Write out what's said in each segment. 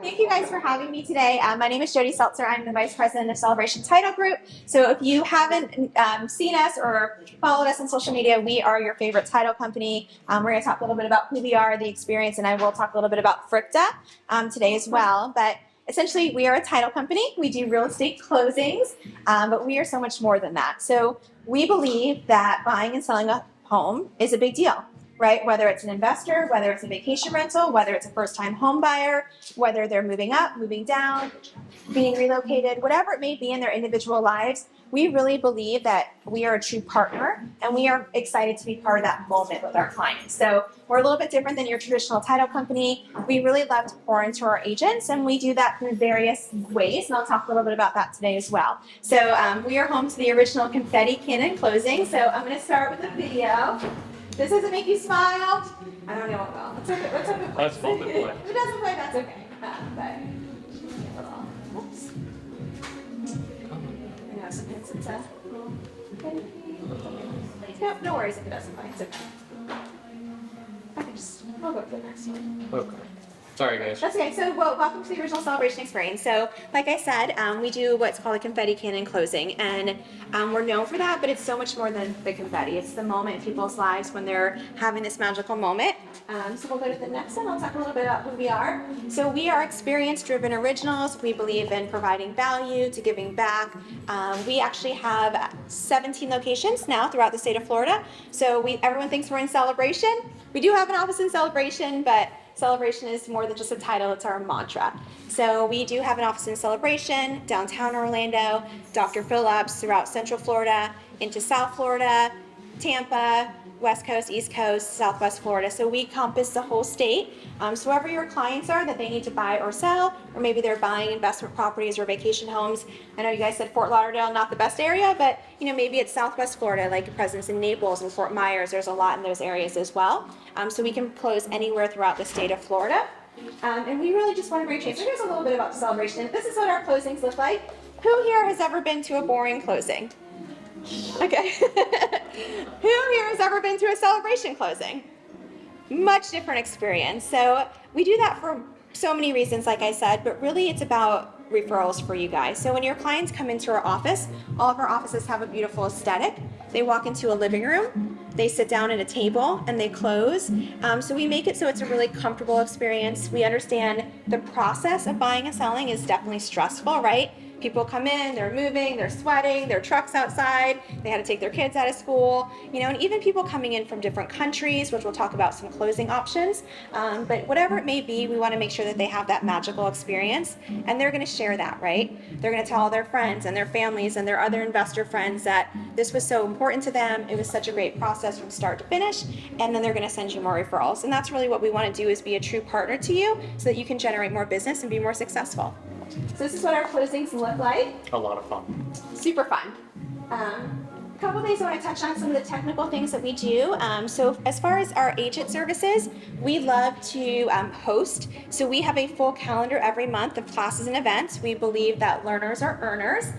Thank you guys for having me today. My name is Jody Seltzer. I'm the Vice President of Celebration Title Group. So if you haven't seen us or followed us on social media, we are your favorite title company. We're going to talk a little bit about who we are, the experience, and I will talk a little bit about FIRPTA today as well. But essentially, we are a title company. We do real estate closings, but we are so much more than that. So we believe that buying and selling a home is a big deal, right? Whether it's an investor, whether it's a vacation rental, whether it's a first-time home buyer, whether they're moving up, moving down, being relocated, whatever it may be in their individual lives, we really believe that we are a true partner and we are excited to be part of that moment with our clients. So we're a little bit different than your traditional title company. We really love to pour into our agents, and we do that through various ways, and I'll talk a little bit about that today as well. So we are home to the original confetti cannon closing. So I'm going to start with a video. This doesn't make you smile. I don't know what will. Let's hope it plays. Let's hope it plays. If it doesn't play, that's okay. Oops. I know sometimes it's a little... No worries if it doesn't play. It's okay. I'll go for the next one. Okay. Sorry, guys. That's okay. So, welcome to the original celebration experience. So, like I said, we do what's called a confetti cannon closing, and we're known for that, but it's so much more than the confetti. It's the moment in people's lives when they're having this magical moment. So we'll go to the next one. I'll talk a little bit about who we are. So we are experience-driven originals. We believe in providing value, to giving back. We actually have 17 locations now throughout the state of Florida. So everyone thinks we're in Celebration. We do have an office in Celebration, but Celebration is more than just a title, it's our mantra. So we do have an office in Celebration, downtown Orlando, Dr. Phillips, throughout Central Florida, into South Florida, Tampa, West Coast, East Coast, Southwest Florida. So we encompass the whole state. So wherever your clients are that they need to buy or sell, or maybe they're buying investment properties or vacation homes. I know you guys said Fort Lauderdale, not the best area, but maybe it's Southwest Florida, like a presence in Naples and Fort Myers. There's a lot in those areas as well. So we can close anywhere throughout the state of Florida. And we really just want to bring change. So here's a little bit about the celebration. This is what our closings look like. Who here has ever been to a boring closing? Okay. Who here has ever been to a celebration closing? Much different experience. So we do that for so many reasons, like I said, but really it's about referrals for you guys. So when your clients come into our office, all of our offices have a beautiful aesthetic. They walk into a living room, they sit down at a table, and they close. So we make it so it's a really comfortable experience. We understand the process of buying and selling is definitely stressful, right? People come in, they're moving, they're sweating, their truck's outside, they had to take their kids out of school, and even people coming in from different countries, which we'll talk about some closing options. But whatever it may be, we want to make sure that they have that magical experience, and they're going to share that, right? They're going to tell all their friends and their families and their other investor friends that this was so important to them, it was such a great process from start to finish, and then they're going to send you more referrals. And that's really what we want to do, is be a true partner to you so that you can generate more business and be more successful. So this is what our closings look like. A lot of fun. Super fun. A couple things I want to touch on, some of the technical things that we do. So as far as our agent services, we love to host. So we have a full calendar every month of classes and events. We believe that learners are earners.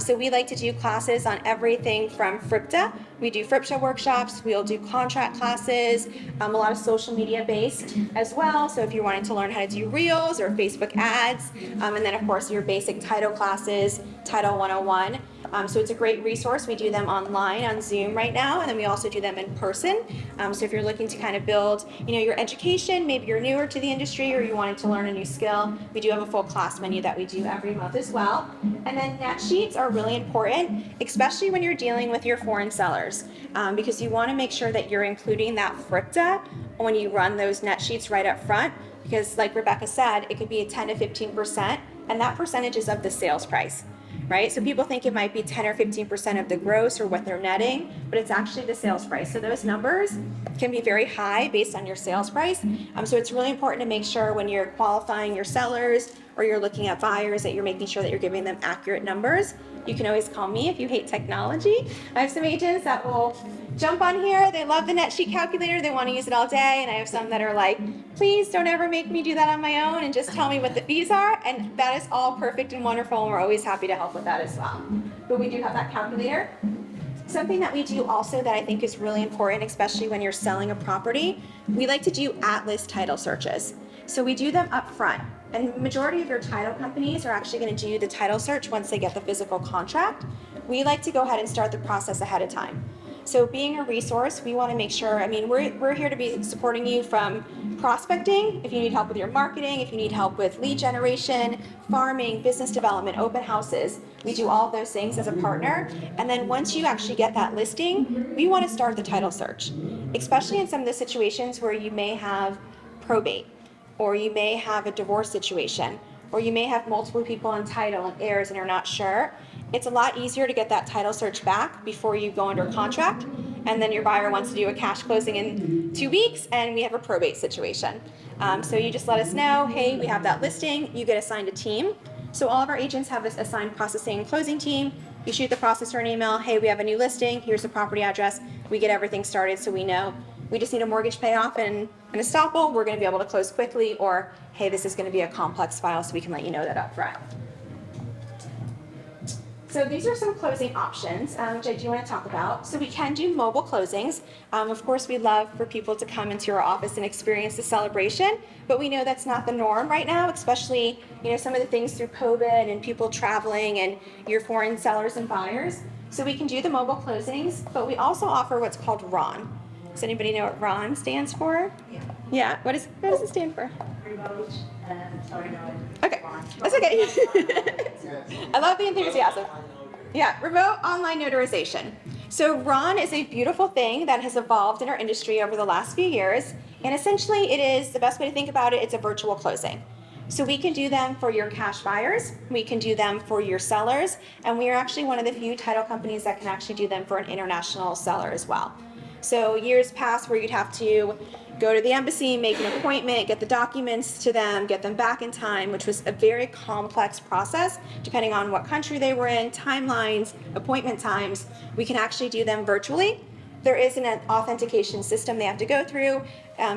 So we like to do classes on everything from FIRPTA. We do FIRPTA workshops. We'll do contract classes, a lot of social media based as well. So if you're wanting to learn how to do Reels or Facebook ads, and then of course your basic title classes, Title 101. So it's a great resource. We do them online on Zoom right now, and then we also do them in person. So if you're looking to kind of build, your education, maybe you're newer to the industry or you're wanting to learn a new skill, we do have a full class menu that we do every month as well. And then net sheets are really important, especially when you're dealing with your foreign sellers, because you want to make sure that you're including that FIRPTA when you run those net sheets right up front, because like Rebecca said, it could be a 10 to 15%, and that percentage is of the sales price. Right? So people think it might be 10 or 15% of the gross or what they're netting, but it's actually the sales price. So those numbers can be very high based on your sales price. So it's really important to make sure when you're qualifying your sellers or you're looking at buyers that you're making sure that you're giving them accurate numbers. You can always call me if you hate technology. I have some agents that will jump on here. They love the net sheet calculator. They want to use it all day. And I have some that are like, please don't ever make me do that on my own and just tell me what the fees are. And that is all perfect and wonderful. And we're always happy to help with that as well. But we do have that calculator. Something that we do also that I think is really important, especially when you're selling a property, we like to do at-list title searches. So we do them up front. And majority of your title companies are actually going to do the title search once they get the physical contract. We like to go ahead and start the process ahead of time. So being a resource, we want to make sure, I mean, we're here to be supporting you from prospecting, if you need help with your marketing, if you need help with lead generation, farming, business development, open houses. We do all of those things as a partner. And then once you actually get that listing, we want to start the title search, especially in some of the situations where you may have probate, or you may have a divorce situation, or you may have multiple people on title and heirs and you're not sure. It's a lot easier to get that title search back before you go under contract, and then your buyer wants to do a cash closing in 2 weeks and we have a probate situation. So you just let us know, hey, we have that listing, you get assigned a team. So all of our agents have this assigned processing and closing team. You shoot the processor an email, hey, we have a new listing, here's the property address. We get everything started so we know we just need a mortgage payoff and an estoppel, we're gonna be able to close quickly, or hey, this is gonna be a complex file, so we can let you know that up front. So these are some closing options, which I do want to talk about. So we can do mobile closings. Of course, we love for people to come into our office and experience the celebration, but we know that's not the norm right now, especially some of the things through COVID and people traveling and your foreign sellers and buyers. So we can do the mobile closings, but we also offer what's called RON. Does anybody know what RON stands for? Yeah. What does it stand for? Remote and sorry, no. Okay, that's okay. I love the enthusiasm. Yeah, remote online notarization. So RON is a beautiful thing that has evolved in our industry over the last few years. And essentially it is, the best way to think about it, it's a virtual closing. So we can do them for your cash buyers, we can do them for your sellers, and we are actually one of the few title companies that can actually do them for an international seller as well. So years past where you'd have to go to the embassy, make an appointment, get the documents to them, get them back in time, which was a very complex process depending on what country they were in, timelines, appointment times. We can actually do them virtually. There is an authentication system they have to go through,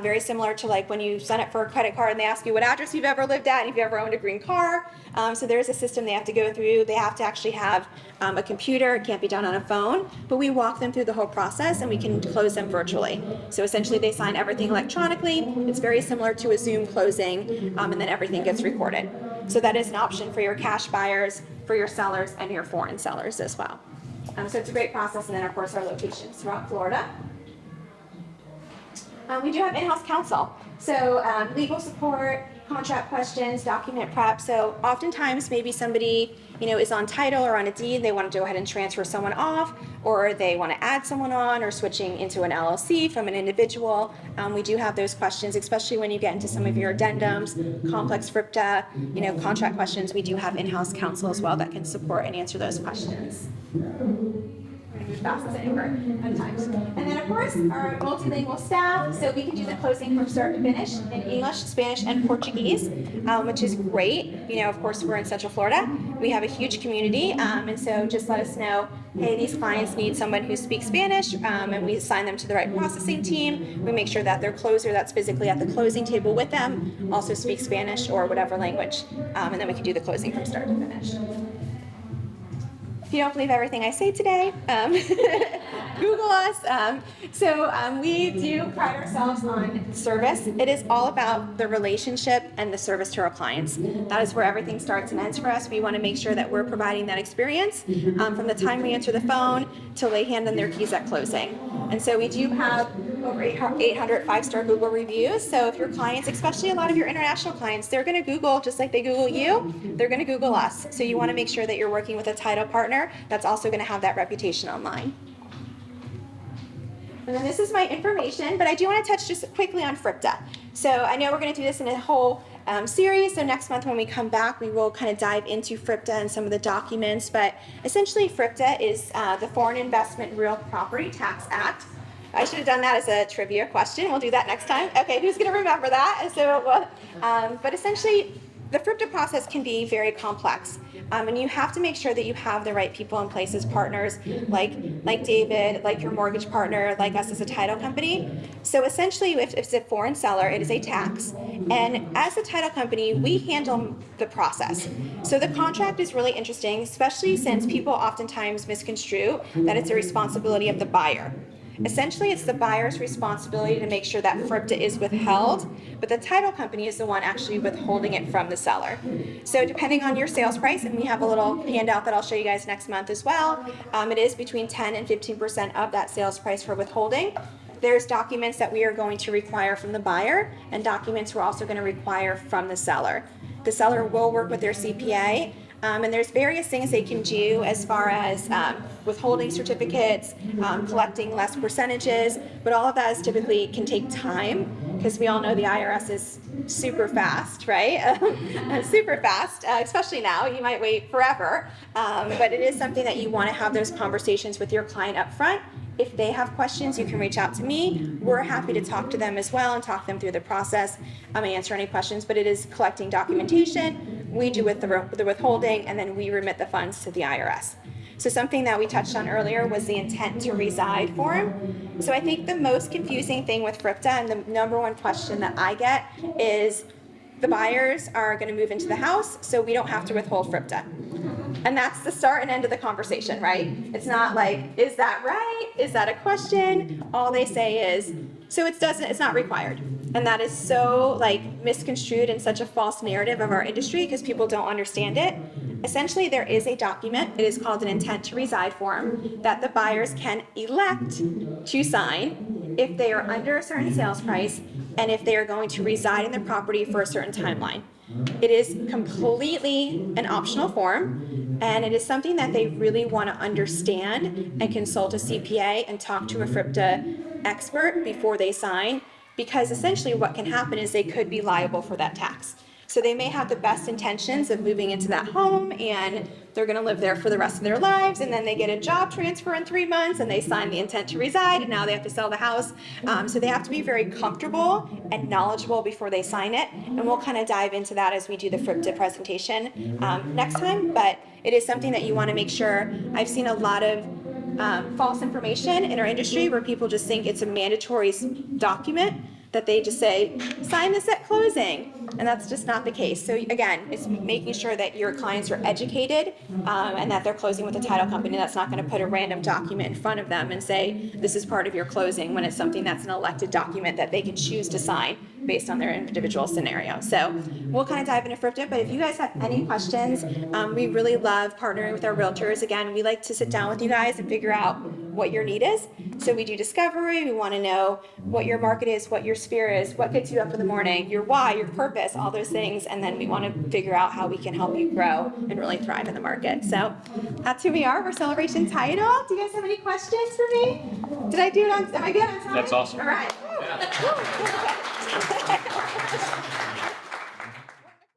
very similar to like when you sign up for a credit card and they ask you what address you've ever lived at and if you've ever owned a green car. So there is a system they have to go through. They have to actually have a computer. It can't be done on a phone, but we walk them through the whole process and we can close them virtually. So essentially they sign everything electronically. It's very similar to a Zoom closing, and then everything gets recorded. So that is an option for your cash buyers, for your sellers, and your foreign sellers as well. So it's a great process, and then of course our locations throughout Florida. We do have in-house counsel, so legal support, contract questions, document prep. So oftentimes maybe somebody is on title or on a deed, they want to go ahead and transfer someone off, or they want to add someone on, or switching into an LLC from an individual. We do have those questions, especially when you get into some of your addendums, complex FIRPTA, contract questions. We do have in-house counsel as well that can support and answer those questions. As fast as anywhere at times. And then of course our multilingual staff, so we can do the closing from start to finish in English, Spanish, and Portuguese, which is great. Of course we're in Central Florida. We have a huge community, and so just let us know, hey, these clients need someone who speaks Spanish, and we assign them to the right processing team. We make sure that their closer that's physically at the closing table with them also speaks Spanish or whatever language, and then we can do the closing from start to finish. If you don't believe everything I say today, Google us. We do pride ourselves on service. It is all about the relationship and the service to our clients. That is where everything starts and ends for us. We want to make sure that we're providing that experience from the time we answer the phone till they hand them their keys at closing. And so we do have over 800 five-star Google reviews. So if your clients, especially a lot of your international clients, they're going to Google, just like they Google you, they're going to Google us. So you want to make sure that you're working with a title partner that's also going to have that reputation online. And then this is my information, but I do want to touch just quickly on FIRPTA. So I know we're going to do this in a whole series. So next month when we come back, we will kind of dive into FIRPTA and some of the documents. But essentially, FIRPTA is the Foreign Investment Real Property Tax Act. I should have done that as a trivia question. We'll do that next time. Okay, who's going to remember that? But essentially, the FIRPTA process can be very complex, and you have to make sure that you have the right people in place as partners, like David, like your mortgage partner, like us as a title company. So essentially, if it's a foreign seller, it is a tax, and as a title company, we handle the process. So the contract is really interesting, especially since people oftentimes misconstrue that it's a responsibility of the buyer. Essentially, it's the buyer's responsibility to make sure that FIRPTA is withheld, but the title company is the one actually withholding it from the seller. So depending on your sales price, and we have a little handout that I'll show you guys next month as well, it is between 10 and 15% of that sales price for withholding. There's documents that we are going to require from the buyer, and documents we're also going to require from the seller. The seller will work with their CPA, and there's various things they can do as far as withholding certificates, collecting less percentages, but all of that is typically can take time because we all know the IRS is super fast, right? Super fast, especially now. You might wait forever, but it is something that you want to have those conversations with your client up front. If they have questions, you can reach out to me. We're happy to talk to them as well and talk them through the process and answer any questions, but it is collecting documentation. We do with the withholding, and then we remit the funds to the IRS. So something that we touched on earlier was the intent to reside form. So I think the most confusing thing with FIRPTA, and the number one question that I get, is the buyers are going to move into the house, so we don't have to withhold FIRPTA. And that's the start and end of the conversation, right? It's not like, is that right? Is that a question? All they say is, so it's not required. And that is so misconstrued and such a false narrative of our industry because people don't understand it. Essentially, there is a document, it is called an intent to reside form, that the buyers can elect to sign if they are under a certain sales price and if they are going to reside in the property for a certain timeline. It is completely an optional form, and it is something that they really want to understand and consult a CPA and talk to a FIRPTA expert before they sign, because essentially what can happen is they could be liable for that tax. So they may have the best intentions of moving into that home and they're going to live there for the rest of their lives, and then they get a job transfer in 3 months and they sign the intent to reside, and now they have to sell the house. So they have to be very comfortable and knowledgeable before they sign it, and we'll kind of dive into that as we do the FIRPTA presentation next time, but it is something that you want to make sure. I've seen a lot of false information in our industry where people just think it's a mandatory document that they just say, sign this at closing. And that's just not the case. So again, it's making sure that your clients are educated and that they're closing with a title company that's not going to put a random document in front of them and say, this is part of your closing, when it's something that's an elected document that they can choose to sign based on their individual scenario. So we'll kind of dive into FIRPTA, but if you guys have any questions, we really love partnering with our realtors. Again, we like to sit down with you guys and figure out what your need is. So we do discovery, we want to know what your market is, what your sphere is, what gets you up in the morning, your why, your purpose, all those things, and then we want to figure out how we can help you grow and really thrive in the market. So that's who we are. We're Celebration Title. Do you guys have any questions for me? Did I do it on, am I good on time? That's awesome. All right. Woo. Woo. Okay.